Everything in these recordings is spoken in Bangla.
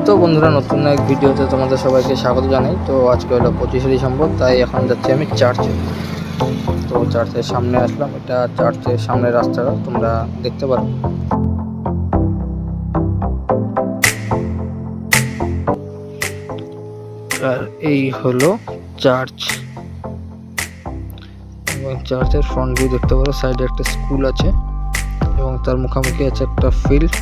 তো বন্ধুরা, নতুন এক ভিডিওতে তোমাদের সবাইকে স্বাগত জানাই। তো আজকে হলো 25শে ডিসেম্বর, তাই এখন যাচ্ছি আমি চার্চে। তো চার্চের সামনে আসলাম, এটা চার্চের সামনে রাস্তাটা তোমরা দেখতে পারো। আর এই হলো চার্চ, এবং চার্চের ফ্রন্ট ভিউ দেখতে পারো। সাইডে একটা স্কুল আছে এবং তার মুখোমুখি আছে একটা ফিল্ড,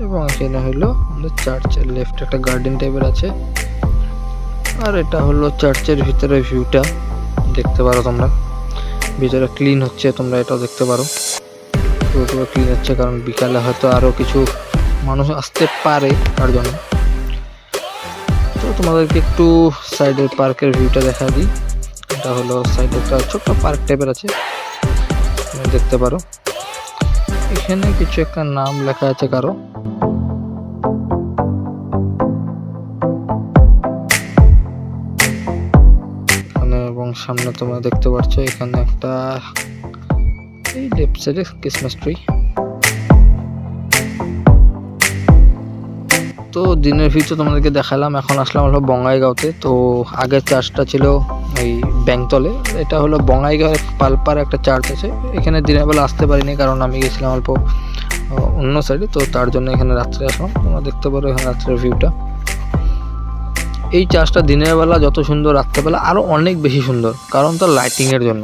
এবং এখানে হলো আমাদের চার্চের লেফটে একটা গার্ডেন টাইপের আছে। আর এটা হলো চার্চের ভিতরে ভিউটা দেখতে পারো তোমরা। ভিতরে ক্লিন হচ্ছে, তোমরা এটাও দেখতে পারো। পুরো ক্লিন হচ্ছে, কারণ বিকালে হয়তো আরো কিছু মানুষ আসতে পারে তার জন্য। তো তোমাদেরকে একটু সাইডের পার্কের ভিউটা দেখা দিই। এটা হলো সাইডে একটা ছোট্ট পার্ক টাইপের আছে, দেখতে পারো। এখানে কিছু একটা নাম লেখা আছে কারো। এবং সামনে তোমরা দেখতে পাচ্ছ এখানে একটা এই লেফট সাইডে ক্রিসমাস ট্রি। তো দিনের ভিতরে তোমাদেরকে দেখালাম। এখন আসলাম হলো বঙ্গাইগাঁওতে। তো আগের চার্চটা ছিল এই ব্যাংতলে, এটা হলো বঙ্গাইগাঁও পালপার একটা চার্চ আছে। এখানে দিনের বেলা আসতে পারিনি, কারণ আমি গেছিলাম অল্প অন্য সাইডে, তো তার জন্য এখানে রাত্রে আসলাম। তোমরা দেখতে পারো এখানে রাত্রের ভিউটা। এই চার্চটা দিনের বেলা যত সুন্দর, রাত্রেবেলা আরও অনেক বেশি সুন্দর, কারণ তার লাইটিংয়ের জন্য।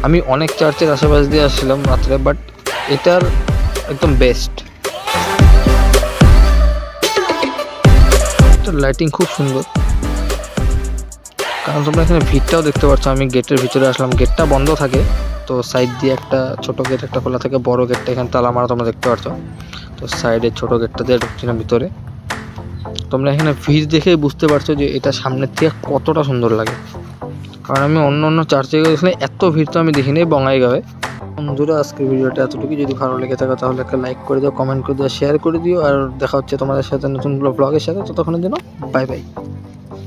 আমি অনেক চার্চের আশেপাশ দিয়ে আসছিলাম রাত্রে, বাট এটার একদম বেস্ট। এটার লাইটিং খুব সুন্দর, কারণ তোমরা এখানে ভিড়টাও দেখতে পাচ্ছ। আমি গেটের ভিতরে আসলাম, গেটটা বন্ধ থাকে, তো সাইড দিয়ে একটা ছোট গেট একটা খোলা থাকে, বড় গেটটা এখানে তালা মারা তোমরা দেখতে পাচ্ছ। তো সাইডের ছোট গেটটা দিয়ে ঢুকছিলাম ভিতরে। তোমরা এখানে ভিড় দেখেই বুঝতে পারছো যে এটা সামনের থেকে কতটা সুন্দর লাগে, কারণ আমি অন্য চার্চে গেছিলাম, এত ভিড় তো আমি দেখিনি বঙ্গাইগাঁওয়ে। বন্ধুরা, আজকের ভিডিওটা এতটুকু। যদি ভালো লেগে থাকে তাহলে একটা লাইক করে দিও, কমেন্ট করে দিও, শেয়ার করে দিও। আর দেখা হচ্ছে তোমাদের সাথে নতুন ব্লগের সাথে। ততক্ষণের জন্য বাই বাই।